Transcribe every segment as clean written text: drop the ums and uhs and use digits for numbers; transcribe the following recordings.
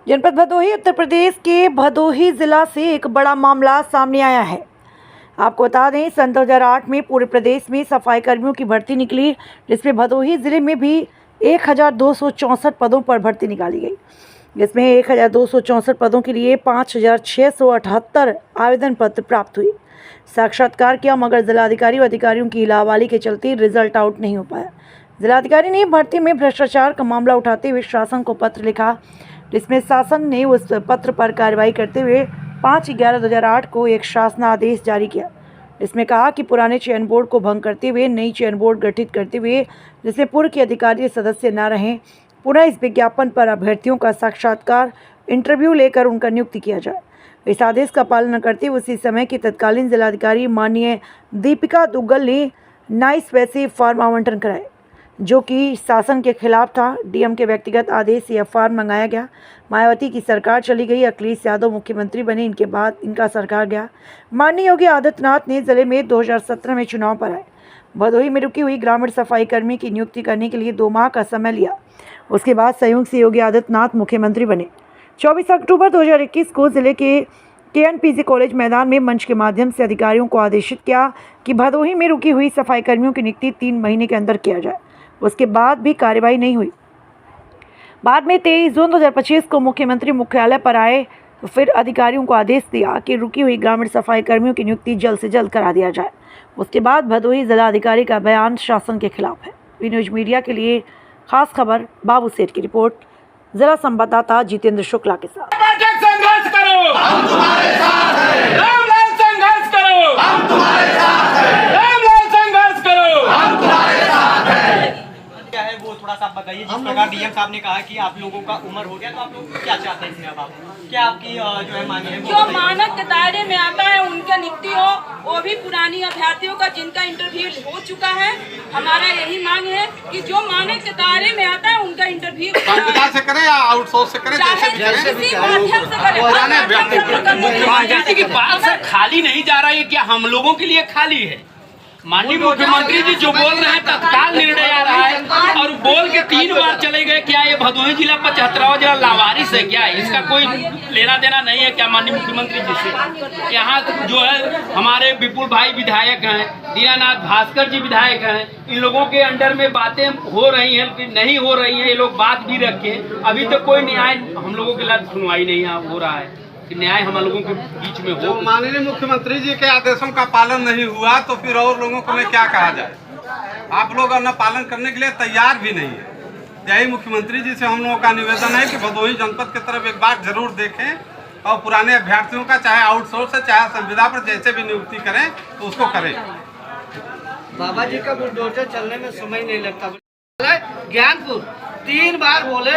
जनपद भदोही उत्तर प्रदेश के भदोही जिला से एक बड़ा मामला सामने आया है। आपको बता दें, सन 2008 में पूरे प्रदेश में सफाई कर्मियों की भर्ती निकली, जिसमें भदोही जिले में भी 1264 पदों पर भर्ती निकाली गई। जिसमें 1264 पदों के लिए 5678 आवेदन पत्र प्राप्त हुए। साक्षात्कार किया, मगर जिलाधिकारी व अधिकारियों की लावाली के चलते रिजल्ट आउट नहीं हो पाया। जिलाधिकारी ने भर्ती में भ्रष्टाचार का मामला उठाते हुए शासन को पत्र लिखा, जिसमें शासन ने उस पत्र पर कार्रवाई करते हुए 5/11/2008 को एक शासनादेश जारी किया। इसमें कहा कि पुराने चयन बोर्ड को भंग करते हुए नई चयन बोर्ड गठित करते हुए, जिसमें पूर्व के अधिकारी सदस्य न रहें, पुनः इस विज्ञापन पर अभ्यर्थियों का साक्षात्कार इंटरव्यू लेकर उनका नियुक्ति किया जाए। इस आदेश का पालन न करते हुए उसी समय की तत्कालीन जिलाधिकारी माननीय दीपिका दुग्गल ने नाइस वैसे फॉर्म आवंटन कराए, जो कि शासन के खिलाफ था। डीएम के व्यक्तिगत आदेश से यह फॉर्म मंगाया गया। मायावती की सरकार चली गई, अखिलेश यादव मुख्यमंत्री बने, इनके बाद इनका सरकार गया। माननीय योगी आदित्यनाथ ने जिले में 2017 में चुनाव पर आए। भदोही में रुकी हुई ग्रामीण सफाई कर्मी की नियुक्ति करने के लिए 2 माह का समय लिया। उसके बाद संयोग से योगी आदित्यनाथ मुख्यमंत्री बने। 24 अक्टूबर 2021 को जिले के केएनपीसी कॉलेज मैदान में मंच के माध्यम से अधिकारियों को आदेशित किया कि भदोही में रुकी हुई सफाई कर्मियों की नियुक्ति 3 महीने के अंदर किया जाए। उसके बाद भी कार्रवाई नहीं हुई। बाद में 23 जून 2025 को मुख्यमंत्री मुख्यालय पर आए, तो फिर अधिकारियों को आदेश दिया कि रुकी हुई ग्रामीण सफाई कर्मियों की नियुक्ति जल्द से जल्द करा दिया जाए। उसके बाद भदोही जिलाधिकारी का बयान शासन के खिलाफ है। वी न्यूज मीडिया के लिए खास खबर बाबू सेठ की रिपोर्ट, जिला संवाददाता जितेंद्र शुक्ला के साथ। संघर्ष करो, हम तुम्हारे साथ हैं। रामलाल संघर्ष करो, हम तुम्हारे साथ हैं। रामलाल संघर्ष करो, हम तुम्हारे साथ हैं। क्या है वो थोड़ा सा आप बताइए। जिस प्रकार डीएम साहब ने कहा कि आप लोगों का उम्र हो गया, तो आप लोग क्या चाहते हैं इसमें? अब आप क्या आपकी जो है मांग है? जो मानक के दायरे में आता है उनका नियुक्ति हो, वो भी पुरानी अभ्यर्थियों का जिनका इंटरव्यू हो चुका है। हमारा यही मांग है कि जो मानक के दायरे में आता है उनका इंटरव्यू से करें या आउटसोर्स से करें, किसी माध्यम से करें। की बात सर खाली नहीं जा रहा है, क्या हम लोगों के लिए खाली है? माननीय मुख्यमंत्री जी जो बोल रहे हैं तत्काल निर्णय आ रहा है, और बोल के 3 बार चले गए। क्या ये भदोही जिला 75वां जिला लावारिस है क्या? इसका कोई लेना देना नहीं है क्या माननीय मुख्यमंत्री जी से? यहाँ जो है हमारे विपुल भाई विधायक हैं, दीनानाथ भास्कर जी विधायक हैं, इन लोगों के अंडर में बातें हो रही हैं कि नहीं हो रही हैं, ये लोग बात भी रखे। अभी तक कोई न्याय हम लोगों के लिए सुनवाई नहीं हो रहा है कि न्याय हम लोगों के बीच में हो। माननीय मुख्यमंत्री जी के आदेशों का पालन नहीं हुआ तो फिर और लोगों को क्या कहा जाए? आप लोग न पालन करने के लिए तैयार भी नहीं है। यही मुख्यमंत्री जी से हम लोगों का निवेदन है कि भदोही जनपद की तरफ एक बार जरूर देखें और पुराने अभ्यर्थियों का चाहे आउटसोर्स है चाहे संविदा पर जैसे भी नियुक्ति करें तो उसको करें। बाबा जी का बुलडोजर चलने में समय नहीं लगता। ज्ञानपुर 3 बार बोले,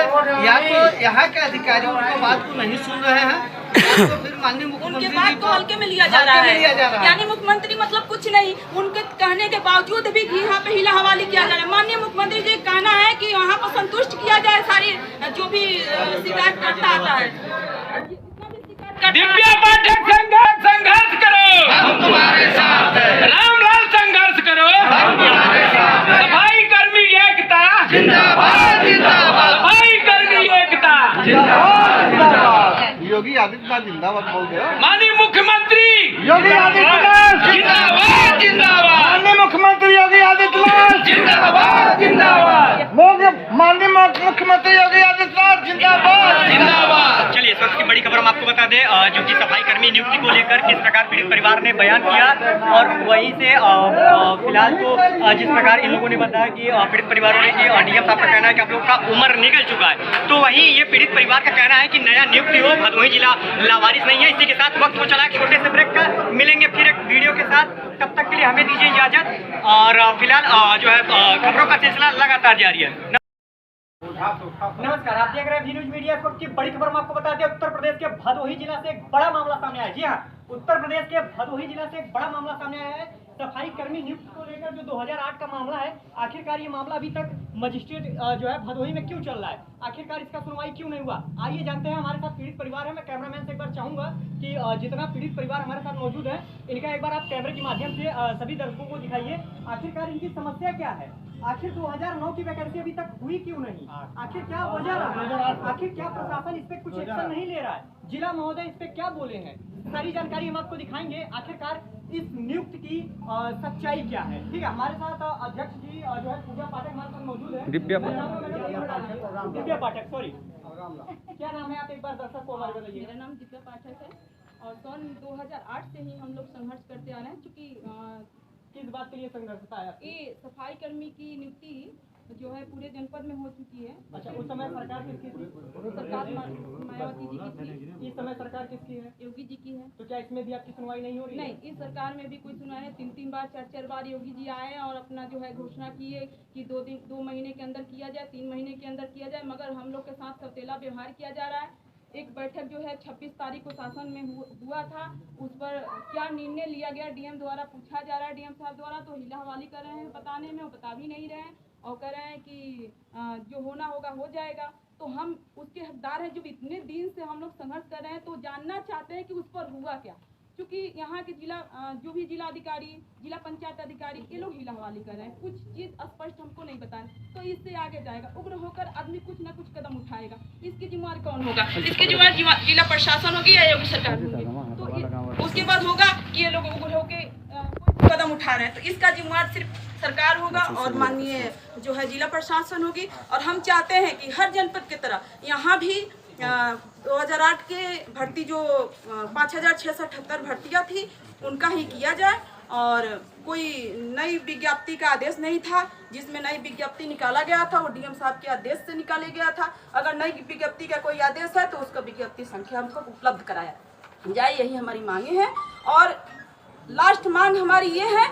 या तो यहाँ के अधिकारी उनको बात को नहीं सुन रहे हैं, तो फिर माननीय मुख्यमंत्री उनके बात को हल्के में लिया जा रहा है। यानी मुख्यमंत्री मतलब कुछ नहीं, उनके कहने के बावजूद भी यहाँ पे हिला हवाली किया जा रहा है। माननीय मुख्यमंत्री जी कहना है कि यहाँ पर संतुष्ट किया जाए सारी जो भी शिकायत करता आता है। दिव्या पाठक संघर्ष करो, हम तुम्हारे साथ हैं। रामलाल संघर्ष करो, हम तुम्हारे साथ हैं। सफाई कर्मी एकता जिंदाबाद जिंदाबाद, सफाई कर्मी एकता जिंदाबाद जिंदाबाद। योगी आदित्यनाथ जिंदाबाद बोल दो। माननीय मुख्यमंत्री योगी आदित्यनाथ जिंदाबाद जिंदाबाद, माननीय मुख्यमंत्री योगी आदित्यनाथ जिंदाबाद जिंदाबाद, माननीय मुख्यमंत्री योगी आदित्यनाथ जिंदाबाद जिंदाबाद। चलिए, इस वक्त की बड़ी खबर हम आपको बता दें, जो कि सफाई कर्मी नियुक्ति को लेकर किस प्रकार पीड़ित परिवार ने बयान किया, और वहीं से फिलहाल तो जिस प्रकार इन लोगों ने बताया कि पीड़ित परिवारों ने कि डीएम साहब का कहना है कि आप लोगों का उम्र निकल चुका है, तो वहीं ये पीड़ित परिवार का कहना है कि नया नियुक्ति हो, भदोही जिला लावारिस नहीं है। इसी के साथ वक्त हो चला एक छोटे से ब्रेक का, मिलेंगे फिर एक वीडियो के साथ। तब तक के लिए हमें दीजिए इजाजत, और फिलहाल जो है खबरों का सिलसिला लगातार जारी है। नमस्कार, आप देख रहे हैं वी न्यूज मीडिया। इस वक्त की बड़ी खबर हम आपको बता दें, उत्तर प्रदेश के भदोही जिला से एक बड़ा मामला सामने आया है। जी हाँ, उत्तर प्रदेश के भदोही जिला से एक बड़ा मामला सामने आया है सफाई कर्मी नियुक्ति को लेकर, जो 2008 का मामला है। आखिरकार ये मामला अभी तक मजिस्ट्रेट जो है भदोही में क्यों चल रहा है, आखिरकार इसका सुनवाई क्यों नहीं हुआ? आइए जानते हैं। हमारे साथ पीड़ित परिवार है। मैं कैमरामैन से एक बार चाहूंगा कि जितना पीड़ित परिवार हमारे साथ मौजूद है, इनका एक बार आप कैमरे के माध्यम से सभी दर्शकों को दिखाइए, आखिरकार इनकी समस्या क्या है। आखिर 2009 की वैकेंसी अभी तक हुई क्यों नहीं? आखिर क्या वजह रहा? आखिर क्या प्रशासन इस पे कुछ एक्शन नहीं ले रहा है? जिला महोदय इस पे क्या बोले हैं? सारी जानकारी हम आपको दिखाएंगे। आखिरकार इस नियुक्ति की सच्चाई क्या है? ठीक है, हमारे साथ अध्यक्ष जी जो है पूजा पाठक हमारे साथ मौजूद है। दिव्या पाठक, सॉरी, क्या नाम है? आप एक बार दर्शक को हमारे बताइए। मेरा नाम दिव्या पाठक है और सन 2008 से ही हम लोग संघर्ष करते आ रहे हैं। चूँकि किस बात के लिए संघर्ष था? ये सफाई कर्मी की नियुक्ति जो है पूरे जनपद में हो चुकी है। अच्छा, उस समय सरकार किसकी थी? सरकार मायावती जी की थी। इस समय सरकार किसकी है? योगी जी की है। तो क्या इसमें भी आपकी सुनवाई नहीं हो रही है? नहीं, इस सरकार में भी कोई सुनवाई नहीं। 3 बार 4 बार योगी जी आए और अपना जो है घोषणा की है कि 2 महीने के अंदर किया जाए, 3 महीने के अंदर किया जाए, मगर हम लोग के साथ सौतेला व्यवहार किया जा रहा है। एक बैठक जो है 26 तारीख को शासन में हुआ था, उस पर क्या निर्णय लिया गया डीएम द्वारा पूछा जा रहा है। डीएम साहब द्वारा तो हिला हवाली कर रहे हैं बताने में, वो बता भी नहीं रहे हैं और कह रहे हैं कि जो होना होगा हो जाएगा। तो हम उसके हकदार हैं। जो इतने दिन से हम लोग संघर्ष कर रहे हैं तो जानना चाहते हैं कि उस पर हुआ क्या, क्योंकि यहाँ के जो भी जिला अधिकारी, जिला पंचायत अधिकारी, ये लोग हिला हवाली कर रहे हैं। कुछ चीज़ स्पष्ट हमको नहीं बता रहे, तो इससे आगे जाएगा। उग्र होकर आदमी कुछ न कुछ कदम उठाएगा। इसकी जिम्मेवार कौन होगा? इसकी जिम्मेवार जिला प्रशासन होगी या योगी सरकार होगी? तो उसके बाद होगा कि ये लोग उग्र होकर कोई कदम उठा रहे हैं, तो इसका जिम्मेवार सिर्फ सरकार होगा और माननीय जो है जिला प्रशासन होगी। और हम चाहते हैं कि हर जनपद की तरह यहाँ भी 2008 के भर्ती जो 5678 भर्तियाँ थी उनका ही किया जाए। और कोई नई विज्ञप्ति का आदेश नहीं था। जिसमें नई विज्ञप्ति निकाला गया था वो डीएम साहब के आदेश से निकाले गया था। अगर नई विज्ञप्ति का कोई आदेश है तो उसका विज्ञप्ति संख्या हमको उपलब्ध कराया जाए, यही हमारी मांगे हैं। और लास्ट मांग हमारी ये है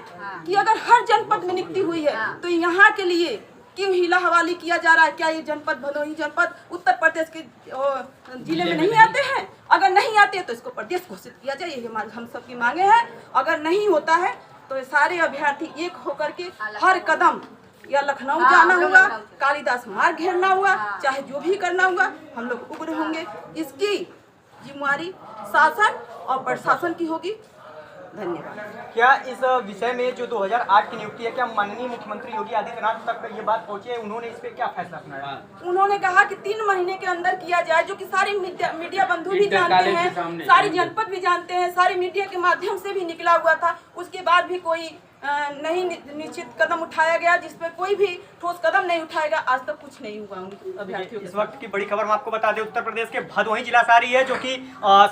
कि अगर हर जनपद में नियुक्ति हुई है तो यहाँ के लिए क्यों हिला हवाली किया जा रहा है? क्या ये जनपद भदोही जनपद उत्तर प्रदेश के जिले में नहीं आते हैं? अगर नहीं आते तो इसको प्रदेश घोषित किया जाए, ये हम सबकी मांगे हैं। अगर नहीं होता है तो सारे अभ्यर्थी एक होकर के हर कदम या लखनऊ जाना हुआ, कालिदास मार्ग घेरना हुआ, चाहे जो भी करना हुआ, हम लोग उग्र होंगे। इसकी जिम्मेवारी शासन और प्रशासन की होगी। धन्यवाद। क्या इस विषय में जो 2008 की नियुक्ति है, क्या माननीय मुख्यमंत्री योगी आदित्यनाथ तक ये बात पहुंची है? उन्होंने इस पे क्या फैसला अपनाया? उन्होंने कहा कि 3 महीने के अंदर किया जाए, जो कि सारी मीडिया बंधु भी जानते हैं, सारी जनपद भी जानते हैं, सारी मीडिया के माध्यम से भी निकला हुआ था। उसके बाद भी कोई नहीं निश्चित कदम उठाया गया, जिसमें कोई भी ठोस कदम नहीं उठाएगा। आज तक कुछ नहीं हुआ। इस वक्त की बड़ी खबर हम आपको बता दें, उत्तर प्रदेश के भदोही जिला से आ रही है, जो कि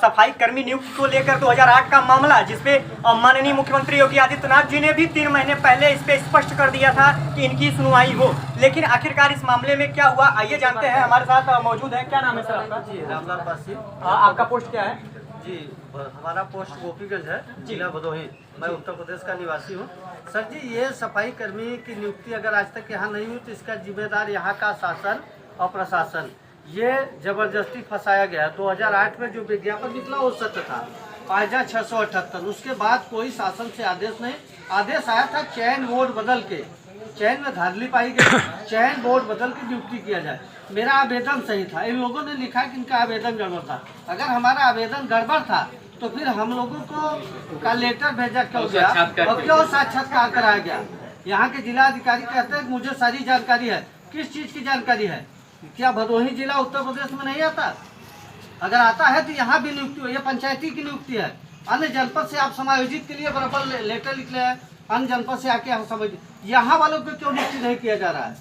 सफाई कर्मी नियुक्ति को लेकर 2008 का मामला, जिसपे माननीय मुख्यमंत्री योगी आदित्यनाथ जी ने भी 3 महीने पहले इस पे स्पष्ट कर दिया था कि इनकी सुनवाई हो। लेकिन आखिरकार इस मामले में क्या हुआ, आइए जानते हैं। हमारे साथ मौजूद है, क्या नाम है सर आपका? जी, रामलाल पासी। आपका पोस्ट क्या है? जी, हमारा पोस्ट गोपीगंज है, जिला भदोही। मैं उत्तर प्रदेश का निवासी हूँ। सर जी, ये सफाई कर्मी की नियुक्ति अगर आज तक यहाँ नहीं हुई तो इसका जिम्मेदार यहाँ का शासन और प्रशासन। ये जबरदस्ती फंसाया गया। 2008 में जो विज्ञापन निकला वो सत्य था, 5678। उसके बाद कोई शासन से आदेश नहीं। आदेश आया था चयन बोर्ड बदल के, चयन में धांधली पाई गई, चयन बोर्ड बदल के नियुक्ति किया जाए। मेरा आवेदन सही था, इन लोगों ने लिखा कि इनका आवेदन गड़बड़ था। अगर हमारा आवेदन गड़बड़ था तो फिर हम लोगों को का लेटर भेजा क्यों गया और क्यों साक्षात्कार कराया गया? यहाँ के जिला अधिकारी कहते हैं कि मुझे सारी जानकारी है। किस चीज़ की जानकारी है? क्या भदोही जिला उत्तर प्रदेश में नहीं आता? अगर आता है तो यहाँ भी नियुक्ति हुई है, पंचायती की नियुक्ति है। अन्य जनपद से आप समायोजित के लिए बराबर लेटर लिख ले हैं, अन्य जनपद से आके हम समझ, यहाँ वालों को क्यों नियुक्ति नहीं किया जा रहा है?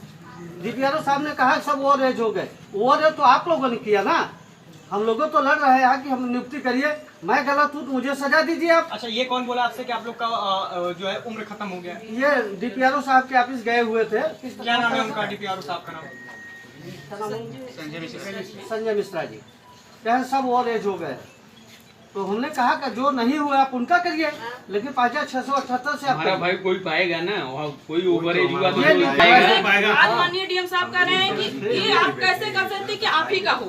डीपीआरओ साहब ने कहा सब वो रेज हो गए, वो रेज तो आप लोगों ने किया ना। हम लोगों तो लड़ रहे हैं कि हम नियुक्ति करिए, मैं गलत हूँ तो मुझे सजा दीजिए आप। अच्छा, ये कौन बोला आपसे कि आप लोग का जो है उम्र खत्म हो गया? ये डीपीआरओ साहब के ऑफिस गए हुए थे। क्या नाम है उनका, डीपीआरओ साहब का नाम? संजय मिश्रा जी। कहे सब वो रेज हो गए, तो हमने कहा कि जो नहीं हुआ आप उनका करिए, लेकिन 5678 से हमारा भाई कोई पाएगा ना, कोई ओवरेज हुआ तो आज माननीय डीएम साहब कह रहे हैं कि ये आप कैसे कर सकते कि आप ही का हो।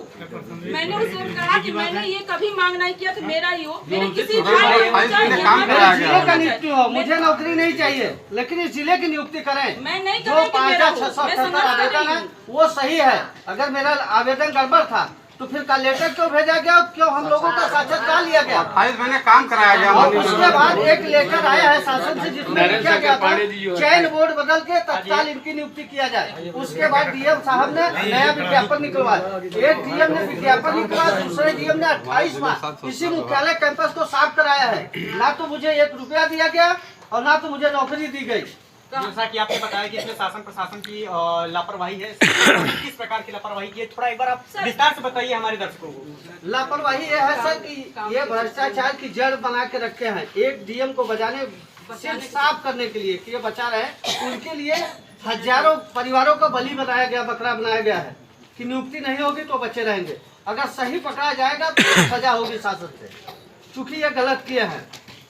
मैंने उसको कहा कि मैंने ये कभी मांग नहीं किया कि मेरा ही हो, मेरे किसी जिले का नियुक्ति हो। मुझे नौकरी नहीं चाहिए, लेकिन इस जिले की नियुक्ति करें। मैं नहीं जो 5678 आवेदन है वो सही है। अगर मेरा आवेदन गड़बड़ था तो फिर का लेटर क्यों भेजा गया, क्यों हम लोगों का साक्षात्कार लिया गया? 28 महीने काम कराया गया। और उसके बाद एक लेटर आया है शासन से जिसमें लिखा गया था चयन बोर्ड बदल के तत्काल इनकी नियुक्ति किया जाए। उसके बाद डीएम साहब ने नया विज्ञापन निकलवाया, एक डीएम ने विज्ञापन निकलवाया, दूसरे डीएम ने 28 माह इसी मुख्यालय कैंपस को साफ कराया है। ना तो मुझे 1 रुपया दिया गया और ना तो मुझे नौकरी दी गई। जैसा कि आपने बताया कि इसमें शासन प्रशासन की लापरवाही है, किस प्रकार की लापरवाही की है, थोड़ा एक बार आप विस्तार से बताइए हमारे दर्शकों को। लापरवाही ये है सर कि ये भ्रष्टाचार की जड़ बना के रखे हैं। एक डीएम को बजाने सिर्फ साफ करने के लिए कि ये बचा रहे, उनके लिए हजारों परिवारों को बलि बनाया गया, बकरा बनाया गया है कि नियुक्ति नहीं होगी तो बचे रहेंगे। अगर सही पकड़ा जाएगा तो सजा होगी शासन से, चूंकि ये गलत किए हैं।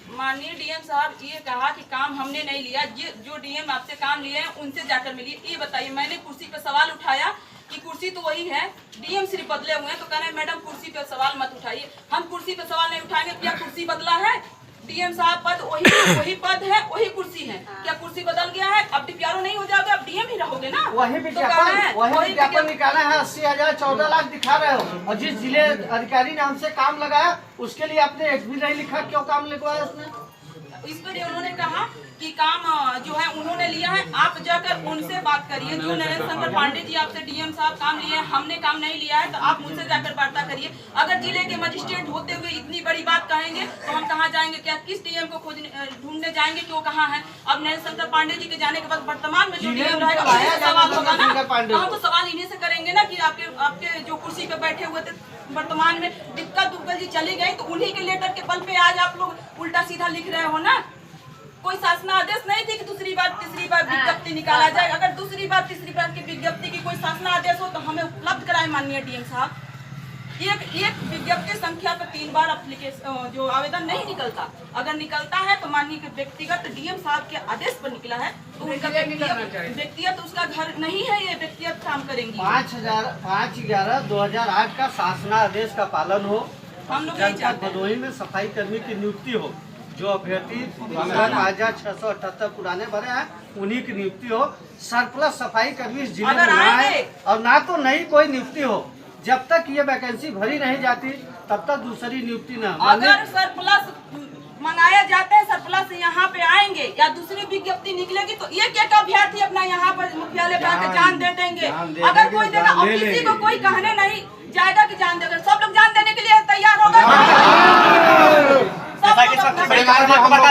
माननीय डीएम साहब ये कहा कि काम हमने नहीं लिया, जो डीएम आपसे काम लिए हैं उनसे जाकर मिलिए। ये बताइए, मैंने कुर्सी पे सवाल उठाया कि कुर्सी तो वही है, डीएम सिर्फ बदले हुए हैं, तो कह रहे हैं मैडम कुर्सी पे सवाल मत उठाइए। हम कुर्सी पे सवाल नहीं उठाएंगे, क्या कुर्सी बदला है? डीएम साहब पद वही पद है, वही कुर्सी है, क्या कुर्सी बदल गया है? अब डीपीआरओ नहीं हो जाओगे, अब डीएम ही रहोगे ना। वही विज्ञापन निकाला है, 80,000 14 लाख दिखा रहे हो, और जिस जिले अधिकारी ने हमसे काम लगाया उसके लिए आपने एक भी नहीं लिखा, क्यों काम लिखवाया उसने? इस पर उन्होंने कहा कि काम जो है उन्होंने लिया है, आप जाकर उनसे बात करिए। जो नरेंद्र शंकर पांडे जी आपसे डीएम साहब काम लिए हैं, हमने काम नहीं लिया है, तो आप मुझसे जाकर वार्ता करिए। अगर जिले के मजिस्ट्रेट होते हुए इतनी बड़ी बात कहेंगे तो हम कहाँ जाएंगे? क्या किस डीएम को ढूंढने जाएंगे कि वो कहाँ है? अब नरेंद्र शंकर पांडे जी के जाने के बाद वर्तमान में जो डीएम रहेगा सवाल होगा ना, हम तो सवाल इन्हीं से करेंगे ना कि आपके जो कुर्सी पे बैठे हुए थे वर्तमान में दिक्कत दुग्गल जी चली गई, तो उन्हीं के लेटर के बल पे आज आप लोग उल्टा सीधा लिख रहे हो ना। कोई शासनादेश नहीं थी कि दूसरी बार तीसरी बार विज्ञप्ति निकाला जाए। अगर दूसरी बार तीसरी बार की विज्ञप्ति की कोई शासनादेश हो तो हमें उपलब्ध कराए माननीय डीएम साहब। एक विज्ञप्ति संख्या पर 3 बार एप्लीकेशन जो आवेदन नहीं निकलता, अगर निकलता है तो माननीय व्यक्तिगत डीएम साहब के आदेश पर निकला है, तो उनका व्यक्तिगत उसका घर नहीं है, ये व्यक्तिगत काम करेंगी। 5/11/2008 का शासनादेश का पालन हो, हम लोग नहीं चाहते। भदोही में सफाई कर्मी की नियुक्ति हो, जो अभ्यर्थी 5,678 पुराने भरे हैं उन्हीं की नियुक्ति हो। सरप्लस सफाई कर्मी इस जिले में ना है, और ना तो नई कोई नियुक्ति हो। जब तक ये वैकेंसी भरी नहीं जाती तब तक दूसरी नियुक्ति न। अगर सरप्लस मंगाया जाता है, सरप्लस यहाँ पे आएंगे या दूसरी विज्ञप्ति निकलेगी तो एक अभ्यर्थी अपना यहाँ पर मुख्यालय पे आकर जान दे देंगे। अगर कोई देगा और किसी को कोई कहने नहीं जाएगा कि जान देगा, सब लोग जान देने के लिए तैयार होगा।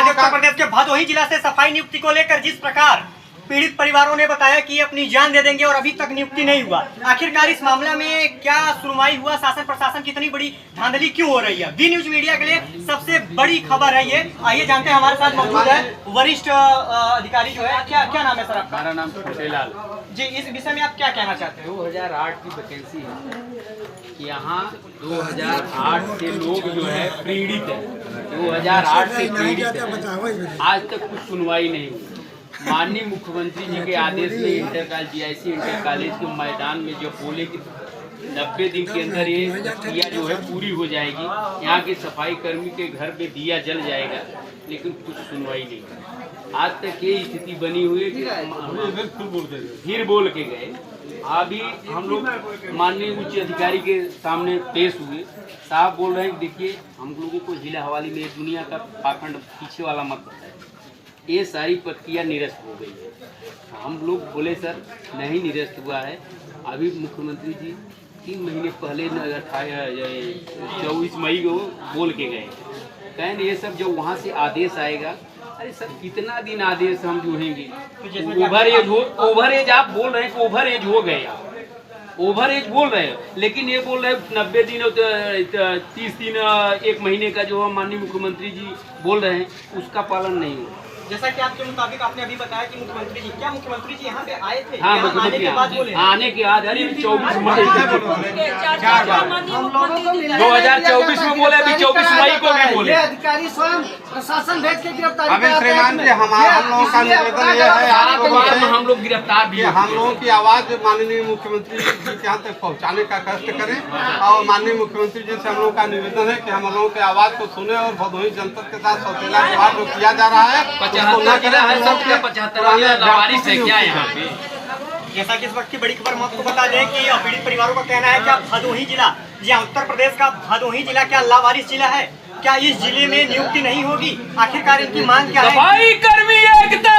उत्तर प्रदेश के भदोही जिला से सफाई नियुक्ति को लेकर जिस प्रकार पीड़ित परिवारों ने बताया कि अपनी जान दे देंगे और अभी तक नियुक्ति नहीं हुआ, आखिरकार इस मामले में क्या सुनवाई हुआ? शासन प्रशासन की इतनी बड़ी धांधली क्यों हो रही है? वी न्यूज मीडिया के लिए सबसे बड़ी खबर है ये। आइए जानते हैं, हमारे साथ मौजूद है वरिष्ठ अधिकारी जो है। क्या नाम है सर आपका? मेरा नाम छोटेलाल जी। इस विषय में आप क्या कहना चाहते हैं? 2008 की वैकेंसी है, यहाँ 2008 से लोग जो है पीड़ित है, 2008 से पीड़ित है, आज तक कुछ सुनवाई नहीं हुई। माननीय मुख्यमंत्री जी के आदेश में इंटर जीआईसी इंटर कॉलेज के मैदान में जो बोले कि 90 दिन के अंदर ये दिया जो है पूरी हो जाएगी, यहाँ के सफाई कर्मी के घर पे दिया जल जाएगा, लेकिन कुछ सुनवाई नहीं। आज तक ये स्थिति बनी हुई है कि फिर बोल के गए। अभी हम लोग माननीय उच्च अधिकारी के सामने पेश हुए, साहब बोल रहे हैं कि देखिए हम लोगों को जिला हवाली में दुनिया का पाखंड पीछे वाला मत बताए, ये सारी प्रक्रिया निरस्त हो गई है। हम लोग बोले सर नहीं निरस्त हुआ है, अभी मुख्यमंत्री जी 3 महीने पहले 24 मई को बोल के गए, कहें ये सब जब वहाँ से आदेश आएगा। अरे सर कितना दिन आदेश हम जोहेंगे? ओवर एज आप बोल रहे हैं कि ओवर एज हो गए, आप ओवर एज बोल रहे हो, लेकिन ये बोल रहे हैं 90 दिन 30 दिन 1 महीने का जो माननीय मुख्यमंत्री जी बोल रहे हैं उसका पालन नहीं हुआ। जैसा कि आपके मुताबिक आपने अभी बताया कि मुख्यमंत्री जी यहाँ पे आए थे? हाँ, आने के बाद 24 मई 2024 में बोले, अभी 24 मई को भी बोले। अधिकारी स्वयं प्रशासन भेज के गिरफ्तारी हम लोगों का निवेदन ये है, हम लोग गिरफ्तार भी, हम लोगों की आवाज माननीय मुख्यमंत्री जी के यहाँ तक पहुँचाने का कष्ट करें, और माननीय मुख्यमंत्री जी से हम लोगों का निवेदन है कि हम लोगों की आवाज को सुने और भदोही जनपद के साथ सौतेला व्यवहार जो किया जा रहा है 75 जिला है, सब 75 लावारिस है क्या यहाँ पे? जैसा कि इस वक्त की बड़ी खबर हम आपको बता दें कि पीड़ित परिवारों का कहना है कि भदोही जिला, जी हाँ, उत्तर प्रदेश का भदोही जिला क्या लावारिस जिला है? क्या इस जिले में नियुक्ति नहीं होगी? आखिरकार इनकी मांग क्या है? सफाई कर्मी एकता